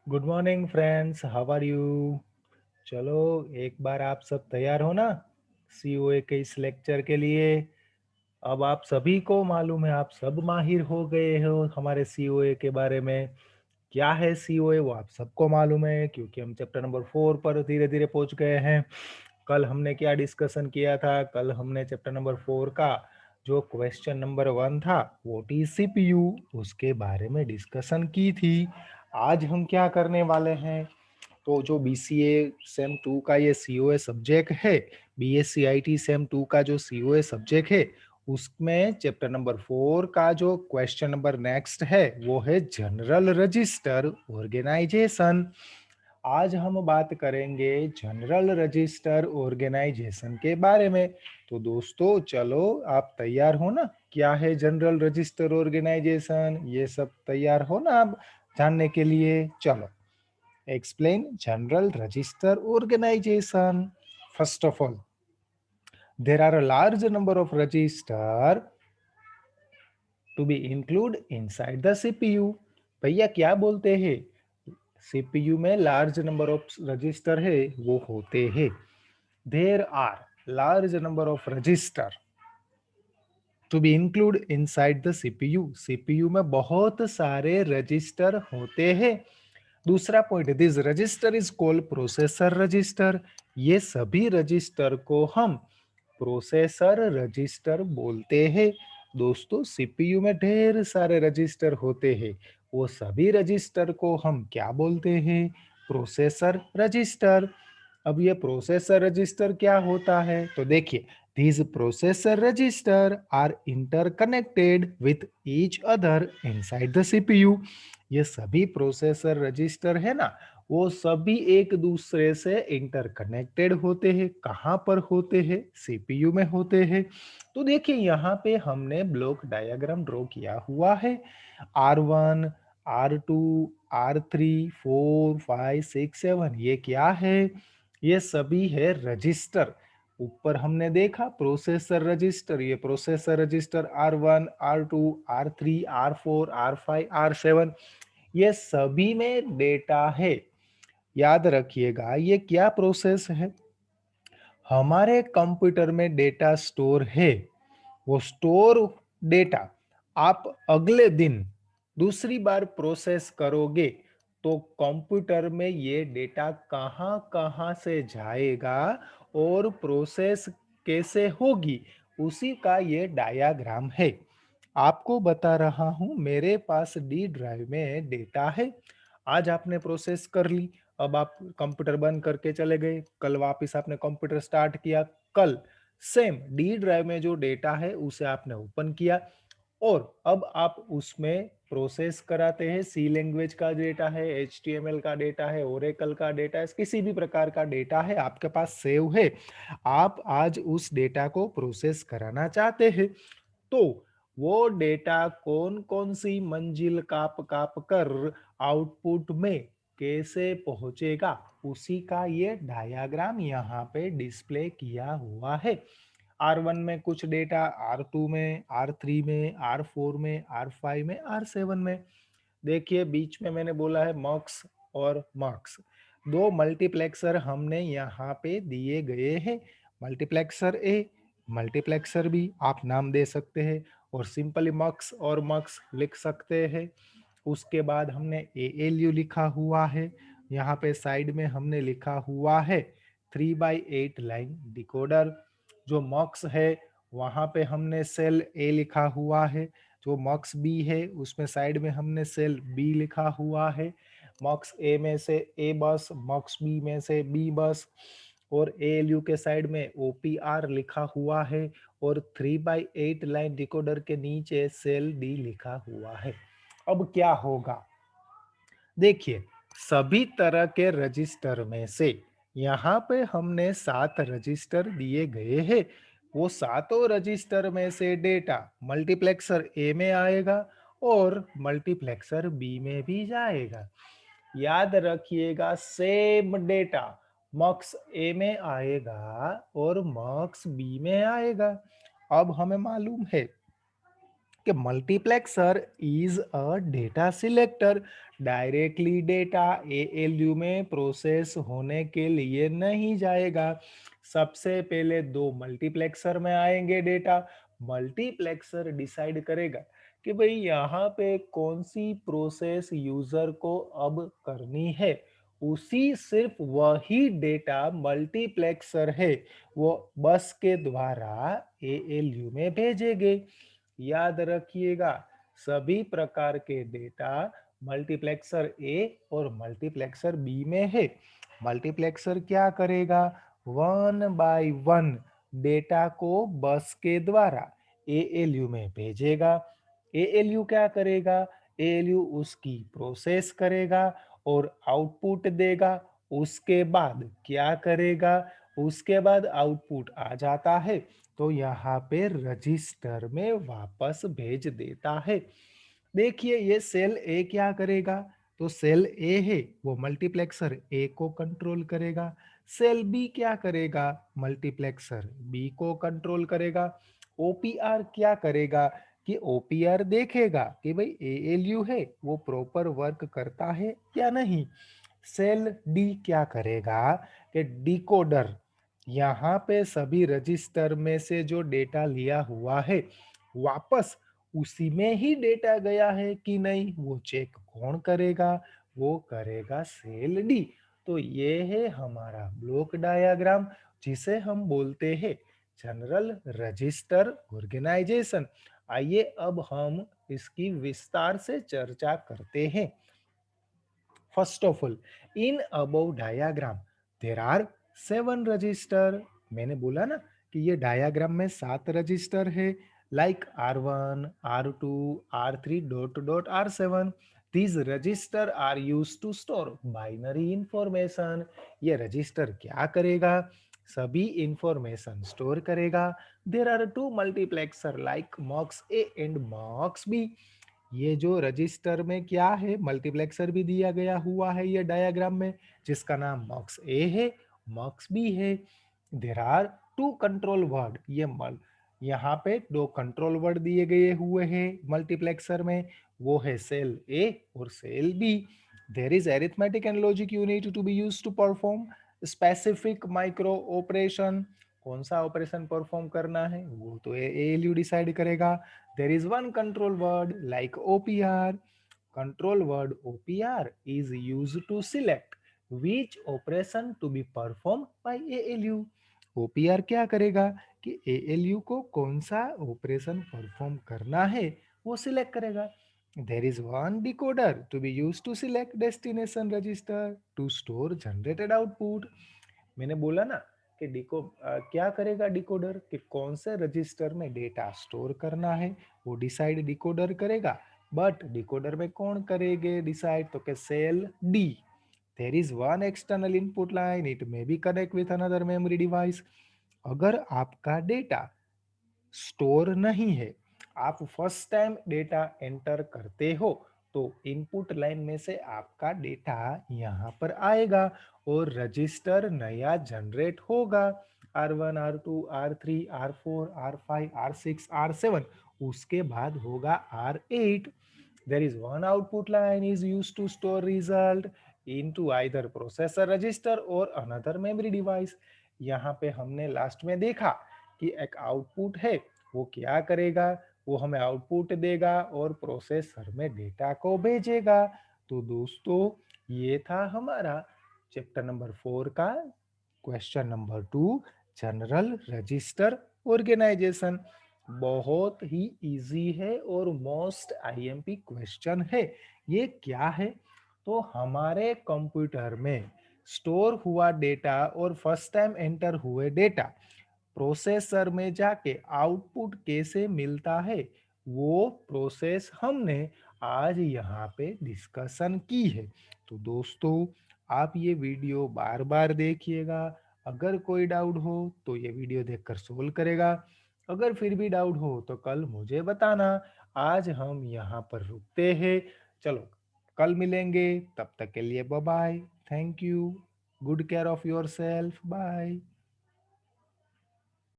Good morning friends, how are you. चलो, एक बार आप सब तैयार हो ना सीओए के इस लेक्चर के लिए। अब आप सभी को मालूम है, आप सब माहिर हो गए हो हमारे सीओए के बारे में। क्या है सीओए वो आप सबको मालूम है, क्योंकि हम चैप्टर नंबर 4 पर धीरे धीरे पहुंच गए हैं। कल हमने क्या डिस्कशन किया था? कल हमने चैप्टर नंबर 4 का जो क्वेश्चन नंबर 1 था, व्हाट इज सीपीयू, उसके बारे में डिस्कशन की थी। आज हम क्या करने वाले हैं? तो जो बीसीए सेम 2 का ये सीओए सब्जेक्ट है, बीएससी आईटी सेम 2 का जो सीओए सब्जेक्ट है, उसमें चैप्टर नंबर 4 का जो क्वेश्चन नंबर नेक्स्ट है वो है जनरल रजिस्टर ऑर्गेनाइजेशन। आज हम बात करेंगे जनरल रजिस्टर ऑर्गेनाइजेशन के बारे में। तो दोस्तों चलो, आप तैयार हो ना? क्या है जनरल रजिस्टर ऑर्गेनाइजेशन, ये सब तैयार हो ना आप जानने के लिए? चलो, explain general register organization. First of all, there are a large number of register to be included inside the CPU. भैया क्या बोलते हैं? सीपीयू में लार्ज नंबर ऑफ रजिस्टर है वो होते हैं। There are large number of register to be include inside the CPU. CPU में बहुत सारे रजिस्टर होते हैं। दूसरा point, this register is called processor register. ये सभी रजिस्टर को हम प्रोसेसर रजिस्टर बोलते हैं। दोस्तों, सीपीयू में ढेर सारे रजिस्टर होते हैं, वो सभी रजिस्टर को हम क्या बोलते हैं? Processor register. अब ये प्रोसेसर रजिस्टर क्या होता है? तो देखिए, these processor register are interconnected with each other inside the CPU. ये सभी प्रोसेसर रजिस्टर है ना, वो सभी एक दूसरे से इंटरकनेक्टेड होते हैं। कहाँ पर होते हैं? सीपीयू में होते हैं। तो देखिए, यहाँ पे हमने ब्लॉक डायग्राम ड्रॉ किया हुआ है। R1, R2, R3, 4, 5, 6, 7, ये क्या है? ये सभी है रजिस्टर। ऊपर हमने देखा प्रोसेसर रजिस्टर, ये processor register R1, R2, R3, R4, R5, R7, ये सभी में डेटा है। याद रखिएगा, ये क्या प्रोसेस है? हमारे कंप्यूटर में डेटा स्टोर है। वो स्टोर डेटा आप अगले दिन दूसरी बार प्रोसेस करोगे तो कंप्यूटर में ये डेटा कहाँ कहाँ से जाएगा और प्रोसेस कैसे होगी, उसी का ये डायग्राम है। आपको बता रहा हूं, मेरे पास डी ड्राइव में डेटा है। आज आपने प्रोसेस कर ली, अब आप कंप्यूटर बंद करके चले गए, कल वापस आपने कंप्यूटर स्टार्ट किया, कल सेम डी ड्राइव में जो डेटा है उसे आपने ओपन किया और अब आप उसमें प्रोसेस कराते हैं। सी लैंग्वेज का डेटा है, एचटीएमएल का डेटा है, ओरेकल का डेटा है, किसी भी प्रकार का डेटा है आपके पास सेव है। आप आज उस डेटा को प्रोसेस कराना चाहते हैं, तो वो डेटा कौन कौन सी मंजिल काप काप कर आउटपुट में कैसे पहुंचेगा, उसी का ये डायग्राम यहाँ पे डिस्प्ले किया हुआ है। R1 में कुछ डेटा, R2 में, R3 में, R4 में, R5 में, R7 में। देखिए, बीच में मैंने बोला है मक्स और मक्स, दो मल्टीप्लेक्सर हमने यहाँ पे दिए गए हैं। मल्टीप्लेक्सर ए, मल्टीप्लेक्सर बी, आप नाम दे सकते हैं और सिंपली मक्स और मक्स लिख सकते हैं। उसके बाद हमने एएलयू लिखा हुआ है। यहाँ पे साइड में हमने लिखा हुआ है 3/8 लाइन डिकोडर। जो मक्स है वहाँ पे हमने सेल ए लिखा हुआ है। जो मक्स बी है उसमें साइड में हमने सेल बी लिखा हुआ है। मक्स ए में से ए बस, मक्स बी में से बी बस, और एएलयू के साइड में ओपीआर लिखा हुआ है और 3/8 लाइन डिकोडर के नीचे सेल डी लिखा हुआ है। अब क्या होगा? देखिए, सभी तरह के रजिस्टर में से यहाँ पे हमने 7 रजिस्टर दिए गए हैं। वो सातों रजिस्टर में से डेटा मल्टीप्लेक्सर ए में आएगा और मल्टीप्लेक्सर बी में भी जाएगा। याद रखिएगा, सेम डेटा मक्स ए में आएगा और मक्स बी में आएगा। अब हमें मालूम है कि multiplexer is a data selector. Directly data ALU में प्रोसेस होने के लिए नहीं जाएगा। सबसे पहले दो मल्टीप्लेक्सर में आएंगे डेटा। मल्टीप्लेक्सर डिसाइड करेगा कि भाई यहाँ पे कौन सी प्रोसेस यूजर को अब करनी है। उसी सिर्फ वही डेटा मल्टीप्लेक्सर है वो बस के द्वारा एएलयू में भेजेंगे। याद रखिएगा, सभी प्रकार के डेटा मल्टीप्लेक्सर ए और मल्टीप्लेक्सर बी में है। मल्टीप्लेक्सर क्या करेगा, वन बाय वन डेटा को बस के द्वारा एएलयू में भेजेगा। एएलयू क्या करेगा, एएलयू उसकी प्रोसेस करेगा और आउटपुट देगा। उसके बाद क्या करेगा, उसके बाद आउटपुट आ जाता है तो यहाँ पे रजिस्टर में वापस भेज देता है। देखिए ये सेल ए क्या करेगा, तो सेल ए है वो मल्टीप्लेक्सर ए को कंट्रोल करेगा। सेल बी क्या करेगा, मल्टीप्लेक्सर बी को कंट्रोल करेगा। ओपीआर क्या करेगा कि ओपीआर देखेगा कि भाई एएलयू है वो प्रॉपर वर्क करता है या नहीं। सेल डी क्या करेगा कि डिकोडर यहाँ पे सभी रजिस्टर में से जो डेटा लिया हुआ है वापस उसी में ही डेटा गया है कि नहीं वो चेक कौन करेगा, वो करेगा सेल डी। तो ये है हमारा ब्लॉक डायग्राम जिसे हम बोलते हैं जनरल रजिस्टर ऑर्गेनाइजेशन। आइए अब हम इसकी विस्तार से चर्चा करते हैं। First of all, in above diagram, there are 7 register. मैंने बोला ना कि ये डायग्राम में 7 रजिस्टर है, like R1, R2, R3 dot dot R7। These register are used to store binary information। ये रजिस्टर क्या करेगा, सभी इंफॉर्मेशन स्टोर करेगा। There are two multiplexer like MUX A and MUX B। ये जो रजिस्टर में क्या है, मल्टीप्लेक्सर भी दिया गया हुआ है ये डायग्राम में, जिसका नाम मक्स ए है, मक्स बी है। There are two control word, ये यहाँ पे दो कंट्रोल वर्ड दिए गए हुए हैं मल्टीप्लेक्सर में, वो है सेल ए और cell B. There is arithmetic and logic unit to be used to perform specific micro operation. कौन सा ऑपरेशन परफॉर्म करना है वो तो एएलयू डिसाइड करेगा। There is one control word like OPR. Control word OPR is used to select which operation to be performed by ALU. OPR क्या करेगा कि ALU को कौन सा ऑपरेशन परफॉर्म करना है वो सिलेक्ट करेगा। There is one decoder to be used to select destination register to store generated output. मैंने बोला ना कि क्या करेगा डिकोडर कि कौन से रजिस्टर में डेटा स्टोर करना है वो डिसाइड डिकोडर करेगा। बट डिकोडर में कौन करेंगे डिसाइड, तो कि cell D. There is one external input line, it may be connect with another memory device. अगर आपका डेटा स्टोर नहीं है, आप फर्स्ट टाइम डेटा एंटर करते हो तो इनपुट लाइन में से आपका डेटा यहाँ पर आएगा और रजिस्टर नया जनरेट होगा। R1, R2, R3, R4, R5, R6, R7, उसके बाद होगा R8। There is one output line is used to store result into either processor register or another memory device। यहाँ पे हमने लास्ट में देखा कि एक आउटपुट है, वो क्या करेगा, वो हमें आउटपुट देगा और प्रोसेसर में डेटा को भेजेगा। तो दोस्तों ये था हमारा चैप्टर नंबर 4 का question number 2, general register organization. बहुत ही इजी है और मोस्ट आईएमपी क्वेश्चन है। ये क्या है, तो हमारे कंप्यूटर में स्टोर हुआ डेटा और फर्स्ट टाइम एंटर हुए डेटा प्रोसेसर में जाके आउटपुट कैसे मिलता है वो प्रोसेस हमने आज यहाँ पे डिस्कशन की है। तो दोस्तों आप ये वीडियो बार बार देखिएगा। अगर कोई डाउट हो तो ये वीडियो देखकर सोल्व करेगा। अगर फिर भी डाउट हो तो कल मुझे बताना। आज हम यहाँ पर रुकते हैं। चलो कल मिलेंगे, तब तक के लिए bye bye. Thank you. Good care of yourself. Bye.